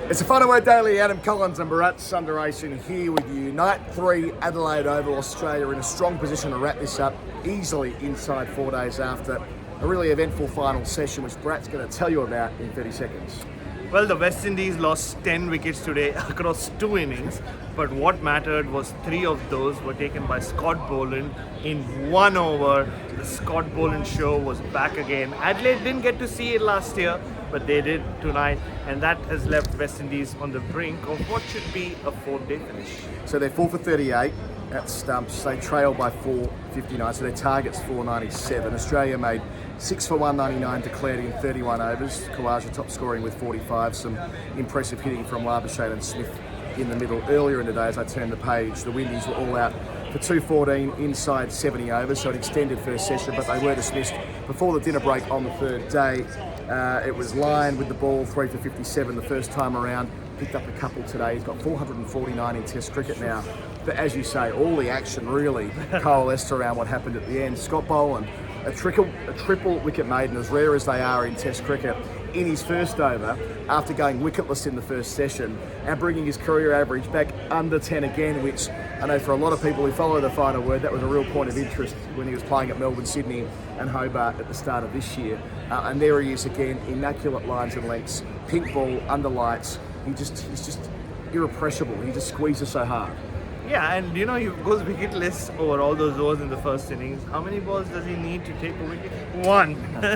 It's a Fun Away Daily. Adam Collins and Bharat Sundaresan here with you. Night 3, Adelaide Oval, Australia in a strong position to wrap this up easily inside 4 days after a really eventful final session, which Bharat's going to tell you about in 30 seconds. Well, the West Indies lost 10 wickets today across 2 innings, but what mattered was 3 of those were taken by Scott Boland in 1 over. The Scott Boland show was back again. Adelaide didn't get to see it last year, but they did tonight, and that has left West Indies on the brink of what should be a 4th-day finish. So they're 4 for 38 at stumps. They trail by 459, so their target's 497. Australia made 6 for 199 declared in 31 overs. Khawaja top scoring with 45. Some impressive hitting from Labuschagne and Smith in the middle. Earlier in the day, as I turned the page, the Windies were all out for 214 inside 70 overs, so an extended first session, but they were dismissed before the dinner break on the 3rd day. It was Lyon with the ball, 3 for 57 the first time around. Picked up a couple today. He's got 449 in Test cricket now. But as you say, all the action really coalesced around what happened at the end. Scott Boland, a triple wicket maiden, as rare as they are in Test cricket, in his first over after going wicketless in the first session and bringing his career average back under 10 again, which I know for a lot of people who follow the final word, that was a real point of interest when he was playing at Melbourne, Sydney and Hobart at the start of this year. And there he is again, immaculate lines and lengths, pink ball, under lights. He's just irrepressible. He just squeezes so hard. Yeah, and you know, he goes wicketless over all those overs in the first innings. How many balls does he need to take a wicket? 1.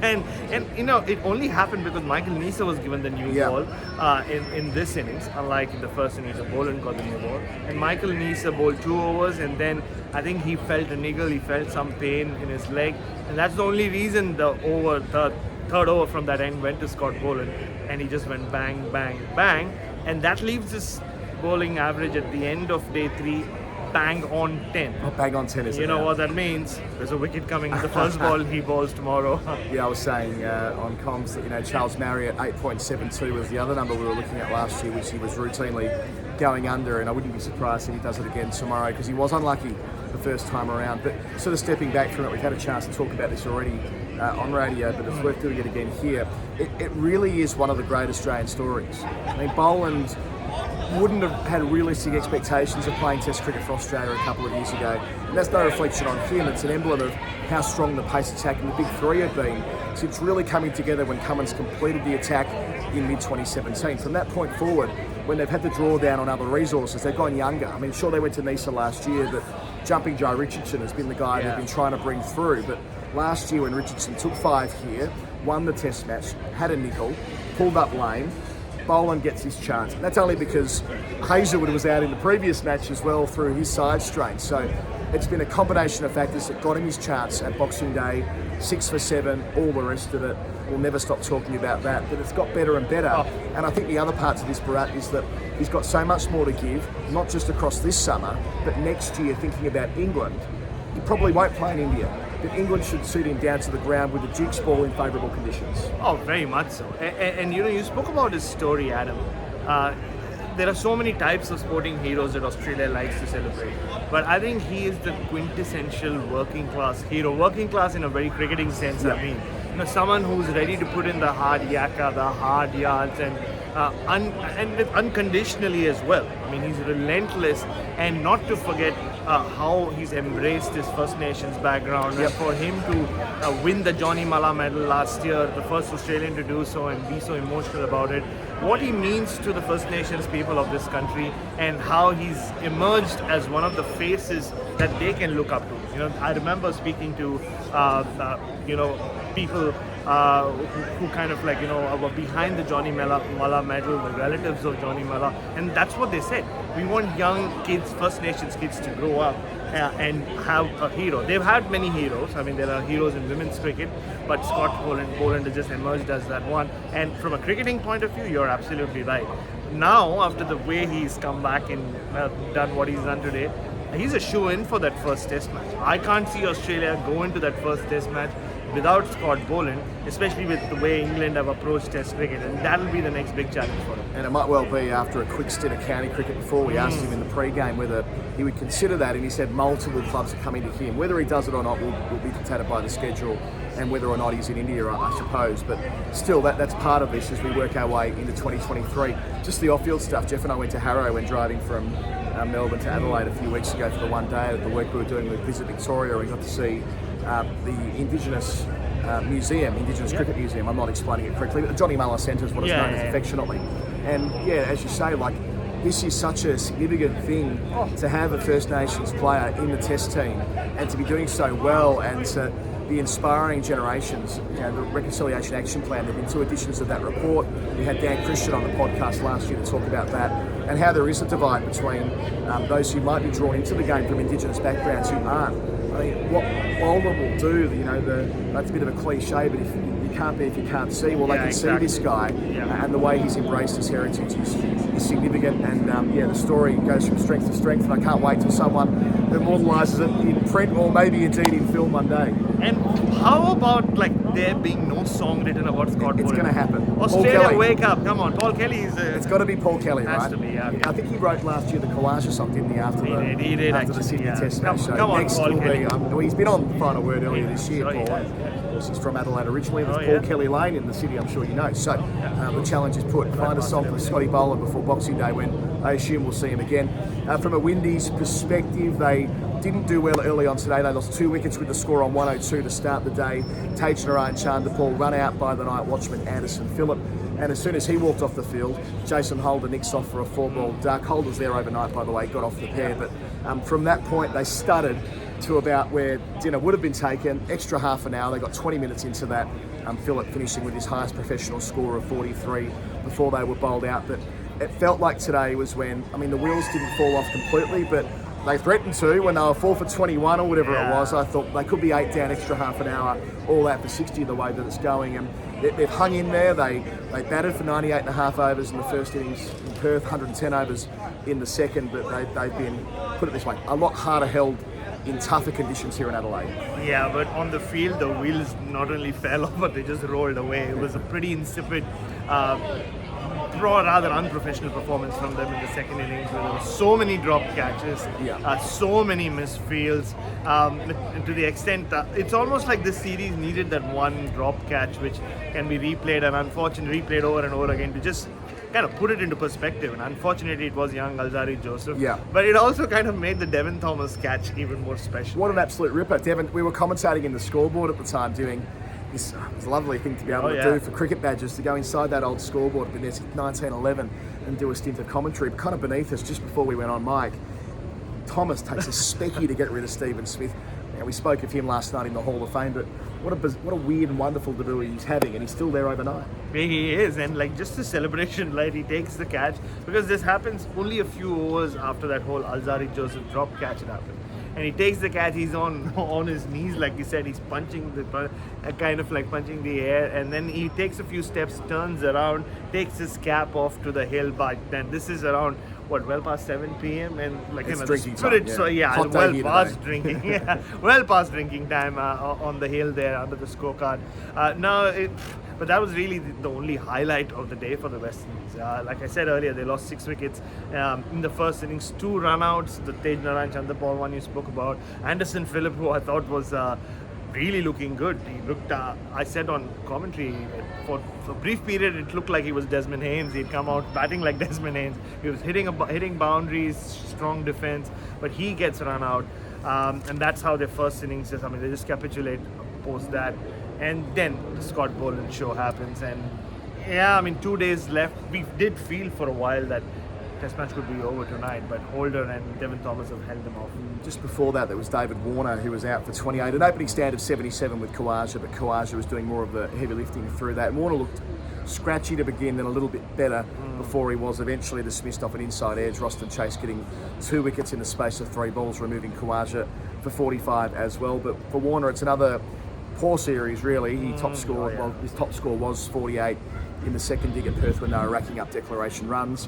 and you know, it only happened because Michael Neser was given the new ball in this innings, unlike in the first innings, Boland got the new ball. And Michael Neser bowled 2 overs, and then I think he felt a niggle, he felt some pain in his leg, and that's the only reason the third over from that end went to Scott Boland, and he just went bang, bang, bang, and that leaves his bowling average at the end of day 3 bang on 10. Oh, bang on 10 is You know what that means? There's a wicket coming. The first ball he bowls tomorrow. Yeah, I was saying on comms that Charles Marriott 8.72 was the other number we were looking at last year, which he was routinely going under, and I wouldn't be surprised if he does it again tomorrow because he was unlucky the first time around. But sort of stepping back from it, we've had a chance to talk about this already on radio, but it's worth doing it again here. It really is one of the great Australian stories. I mean, Boland wouldn't have had realistic expectations of playing Test cricket for Australia a couple of years ago. And that's no reflection on him. It's an emblem of how strong the pace attack and the big 3 have been since really coming together when Cummins completed the attack in mid-2017. From that point forward, when they've had to draw down on other resources, they've gone younger. I mean, sure, they went to Neser last year, but jumping Joe Richardson has been the guy they've been trying to bring through. But last year when Richardson took 5 here, won the Test match, had a nickel, pulled up lame, Boland gets his chance. And that's only because Hazelwood was out in the previous match as well through his side strain. So it's been a combination of factors that got him his chance at Boxing Day, 6 for 7, all the rest of it. We'll never stop talking about that, but it's got better and better. And I think the other part to this, Bharat, is that he's got so much more to give, not just across this summer, but next year, thinking about England. He probably won't play in India, but England should suit him down to the ground with the Duke's ball in favourable conditions. Oh, very much so. And you know, you spoke about his story, Adam. There are so many types of sporting heroes that Australia likes to celebrate, but I think he is the quintessential working class hero. Working class in a very cricketing sense, I mean. You know, someone who's ready to put in the hard yakka, the hard yards, and unconditionally as well. I mean, he's relentless, and not to forget how he's embraced his First Nations background. And for him to win the Johnny Malla medal last year, the first Australian to do so, and be so emotional about it, what he means to the First Nations people of this country, and how he's emerged as one of the faces that they can look up to. You know, I remember speaking to people who kind of like, were behind the Johnny Malla medal, the relatives of Johnny Malla, and that's what they said. We want young kids, First Nations kids, to grow up and have a hero. They've had many heroes. I mean, there are heroes in women's cricket, but Scott Boland has just emerged as that one. And from a cricketing point of view, you're absolutely right. Now, after the way he's come back and done what he's done today, he's a shoo-in for that first Test match. I can't see Australia go into that first Test match without Scott Boland, especially with the way England have approached Test cricket, and that'll be the next big challenge for him. And it might well be after a quick stint of county cricket before. We asked him in the pre-game whether he would consider that, and he said multiple clubs are coming to him. Whether he does it or not will be dictated by the schedule and whether or not he's in India, I suppose. But still, that's part of this as we work our way into 2023. Just the off-field stuff. Jeff and I went to Harrow when driving from Melbourne to Adelaide a few weeks ago for the one day of the work we were doing with Visit Victoria. We got to see the Indigenous museum, Indigenous Cricket Museum. I'm not explaining it correctly, but the Johnny Muller Centre is what it's known as affectionately. And yeah, as you say, like, this is such a significant thing to have a First Nations player in the Test team and to be doing so well and to be inspiring generations. You know, the Reconciliation Action Plan, there have been 2 editions of that report. We had Dan Christian on the podcast last year to talk about that and how there is a divide between those who might be drawn into the game from Indigenous backgrounds who aren't. I mean, what Boland will do, you know, that's a bit of a cliche, but if you can't be if you can't see, well, they can see this guy, and the way he's embraced his heritage is significant, and the story goes from strength to strength, and I can't wait till someone immortalises it in print or maybe indeed in film one day. And how about, like, there being no song written about Scott Boland? It's going to happen. Australia, wake up! Come on, Paul Kelly is. It's got to be Paul Kelly, right? Has to be, yeah. I think he wrote last year the Collage or something, didn't he? After the Sydney Test match. So come on, next Paul will Kelly. be. Well, he's been on the Final Word earlier this year, Paul. Of course, he's from Adelaide originally. There's Paul Kelly Lane in the city, I'm sure you know. So the challenge is put. Find a song for Scotty Boland before Boxing Day, when I assume we'll see him again. From a Windies perspective, they didn't do well early on today. They lost 2 wickets with the score on 102 to start the day. Tej Narayan Chanderpaul run out by the night watchman Anderson Phillip. And as soon as he walked off the field, Jason Holder nicks off for a 4-ball duck. Holder's there overnight, by the way, got off the pair. But from that point, they stuttered to about where dinner would have been taken. Extra half an hour. They got 20 minutes into that. Phillip finishing with his highest professional score of 43 before they were bowled out. But it felt like today was when, I mean, the wheels didn't fall off completely, but they threatened to when they were 4 for 21 or whatever it was. I thought they could be 8 down, extra half an hour, all out for 60 the way that it's going. And they've hung in there. They batted for 98 and a half overs in the first innings in Perth, 110 overs in the second, but they've been, put it this way, a lot harder held in tougher conditions here in Adelaide. Yeah, but on the field, the wheels not only fell off, but they just rolled away. It was a pretty insipid, rather unprofessional performance from them in the second innings, where there were so many dropped catches, so many missed fields, to the extent it's almost like this series needed that one drop catch which can be replayed and unfortunately replayed over and over again to just kind of put it into perspective. And unfortunately it was young Alzari Joseph, but it also kind of made the Devon Thomas catch even more special. What an absolute ripper. Devon, we were commentating in the scoreboard at the time doing this. It was a lovely thing to be able to do for cricket badges, to go inside that old scoreboard, been there since 1911, and do a stint of commentary. But kind of beneath us, just before we went on mic, Thomas takes a specky to get rid of Stephen Smith. And we spoke of him last night in the Hall of Fame, but what a weird and wonderful debut he's having, and he's still there overnight. He is, and like just the celebration, like he takes the catch, because this happens only a few overs after that whole Alzari Joseph drop catch had happened. And he takes the catch, he's on his knees, like you said, he's punching kind of like punching the air, and then he takes a few steps, turns around, takes his cap off to the hill, but then this is around, well past 7 p.m. and like, it's you know, drinking spirit, time, so well past drinking, well past drinking time on the hill there under the scorecard. But that was really the only highlight of the day for the West Indies. Like I said earlier, they lost 6 wickets in the first innings, 2 run-outs, the Tej Narayan Chanderpaul one you spoke about, Anderson Phillip, who I thought was really looking good. He looked, I said on commentary, for a brief period it looked like he was Desmond Haynes. He'd come out batting like Desmond Haynes. He was hitting boundaries, strong defense, but he gets run out. And that's how their first innings is. I mean, they just capitulate post that. And then the Scott Boland show happens. And yeah, I mean, 2 days left. We did feel for a while that Test match could be over tonight, but Holder and Devon Thomas have held them off. Just before that, there was David Warner, who was out for 28. An opening stand of 77 with Khawaja, but Khawaja was doing more of the heavy lifting through that. And Warner looked scratchy to begin, then a little bit better before he was eventually dismissed off an inside edge. Roston Chase getting 2 wickets in the space of 3 balls, removing Khawaja for 45 as well. But for Warner, it's another poor series, really. His top score was 48 in the second dig at Perth when they were racking up declaration runs.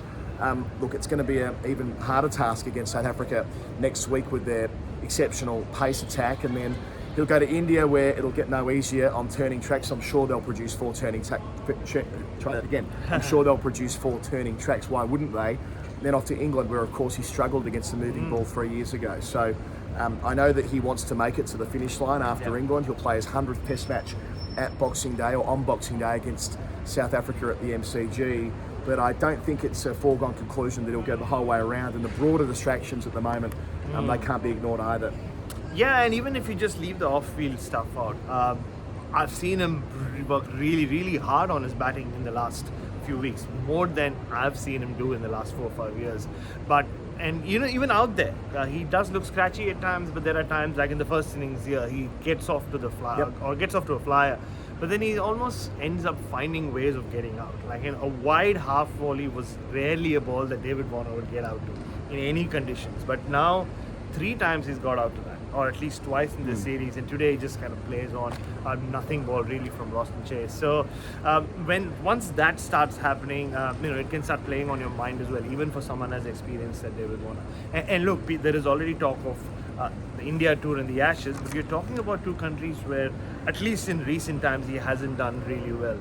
Look, it's going to be an even harder task against South Africa next week with their exceptional pace attack, and then he'll go to India where it'll get no easier on turning tracks. I'm sure they'll produce 4 turning tracks. Try that again. I'm sure they'll produce 4 turning tracks. Why wouldn't they? Then off to England, where of course he struggled against the moving ball 3 years ago. So I know that he wants to make it to the finish line after England. He'll play his 100th Test match at Boxing Day, or on Boxing Day, against South Africa at the MCG. But I don't think it's a foregone conclusion that he'll go the whole way around. And the broader distractions at the moment, they can't be ignored either. Yeah, and even if you just leave the off-field stuff out, I've seen him work really, really hard on his batting in the last few weeks, more than I've seen him do in the last 4 or 5 years. And even out there, he does look scratchy at times, but there are times, like in the first innings here, he gets off to the flyer, or gets off to a flyer, but then he almost ends up finding ways of getting out. Like a wide half volley was rarely a ball that David Warner would get out to in any conditions, but now 3 times he's got out to that, or at least twice in this series, and today he just kind of plays on a nothing ball really from Roston Chase. So once that starts happening, it can start playing on your mind as well, even for someone as experienced as David Warner. And look, there is already talk of the India tour and the Ashes, but you're talking about 2 countries where, at least in recent times, he hasn't done really well.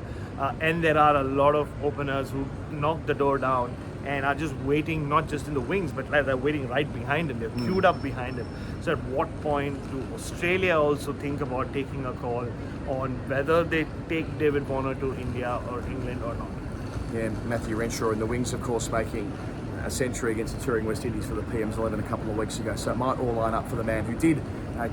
And there are a lot of openers who knock the door down and are just waiting, not just in the wings, but they're waiting right behind him. They're queued up behind him. So at what point do Australia also think about taking a call on whether they take David Warner to India or England or not? Yeah, Matthew Renshaw in the wings, of course, making a century against the touring West Indies for the PM's 11 a couple of weeks ago. So it might all line up for the man who did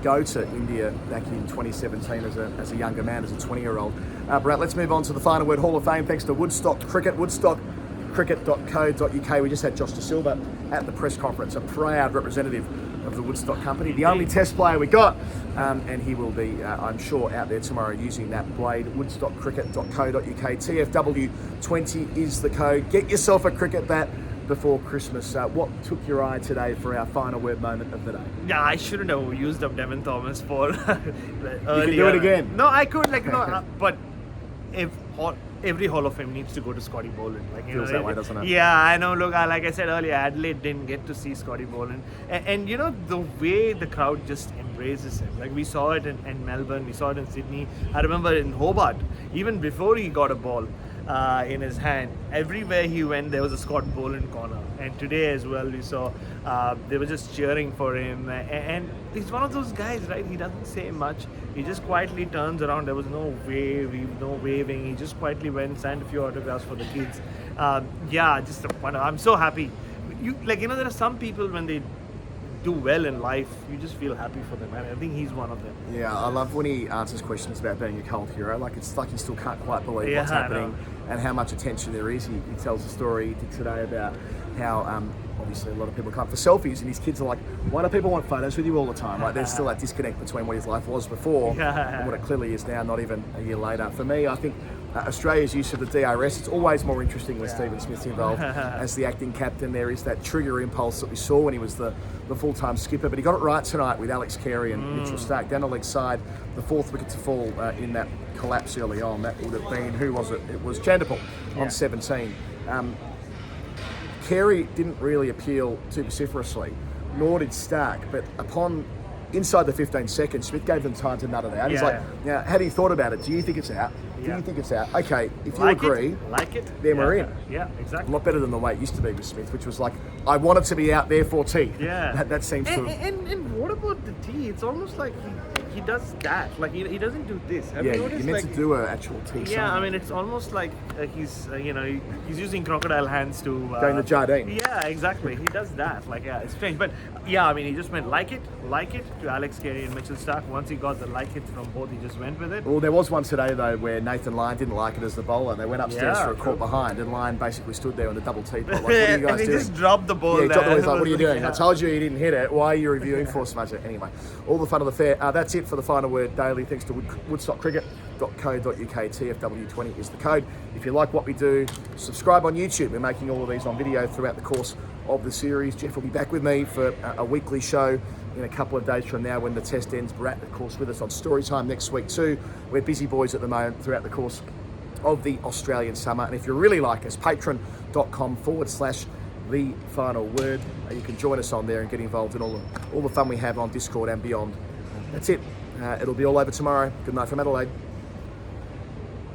go to India back in 2017 as a younger man, as a 20-year-old. Brett, let's move on to the Final Word Hall of Fame, thanks to Woodstock Cricket. Woodstockcricket.co.uk. We just had Josh De Silva at the press conference, a proud representative of the Woodstock company, the only Test player we got, and he will be, I'm sure, out there tomorrow using that blade. Woodstockcricket.co.uk. TFW20 is the code. Get yourself a cricket bat before Christmas. What took your eye today for our final word moment of the day? Yeah, I shouldn't have used up Devon Thomas for earlier. You can do it again. No, I could, but if every Hall of Fame needs to go to Scotty Boland. Feels that way, doesn't it? Yeah, I know. Look, like I said earlier, Adelaide didn't get to see Scotty Boland. And the way the crowd just embraces him. Like, we saw it in Melbourne, we saw it in Sydney. I remember in Hobart, even before he got a ball in his hand, everywhere he went, there was a Scott Boland corner. And today as well, we saw they were just cheering for him. And he's one of those guys, right? He doesn't say much. He just quietly turns around. There was no waving. He just quietly went and signed a few autographs for the kids. Just a wonder. I'm so happy. There are some people, when they do well in life, you just feel happy for them, and I think he's one of them. Yeah, I love when he answers questions about being a cult hero. It's like he still can't quite believe what's happening and how much attention there is. He tells a story he did today about how obviously a lot of people come for selfies, and his kids are like, why do people want photos with you all the time? Like, there's still that disconnect between what his life was before and what it clearly is now, not even a year later. For me, I think Australia's use of the DRS, it's always more interesting when Stephen Smith's involved as the acting captain. There is that trigger impulse that we saw when he was the full-time skipper, but he got it right tonight with Alex Carey and Mitchell Starc down the leg side. The 4th wicket to fall in that collapse early on. That would have been, who was it? It was Chandipal on 17. Carey didn't really appeal too vociferously, nor did Starc, but upon inside the 15 seconds, Smith gave them time to nut it out. He's like, now, had he thought about it? Do you think it's out? Do you think it's out? Okay, if you agree, then we're in. Yeah, exactly. A lot better than the way it used to be with Smith, which was like, I want it to be out there for tea. Yeah. That seems to have... And what about the tea? It's almost like he does that. Like, he doesn't do this. Have you noticed, you're meant to do an actual tea. Yeah, I mean, it's almost like he's using crocodile hands to... Going to Jardine. Yeah, exactly. He does that. It's strange. But, yeah, I mean, he just went like it to Alex Carey and Mitchell Starc. Once he got the like it from both, he just went with it. Well, there was one today, though, where Nathan Lyon didn't like it as the bowler. They went upstairs for a caught behind, and Lyon basically stood there in the double teapot. Like, what are you guys doing? And he just dropped the ball. Yeah, he dropped the ball. He's like, what are you doing? I told you didn't hit it. Why are you reviewing for smudge it? Anyway, all the fun of the fair. That's it for the Final Word Daily. Thanks to woodstockcricket.co.uk. TFW20 is the code. If you like what we do, subscribe on YouTube. We're making all of these on video throughout the course of the series. Jeff will be back with me for a weekly show in a couple of days from now when the test ends. Brat, of course, with us on Storytime next week too. We're busy boys at the moment throughout the course of the Australian summer. And if you really like us, patreon.com/The Final Word. You can join us on there and get involved in all the fun we have on Discord and beyond. That's it. It'll be all over tomorrow. Good night from Adelaide.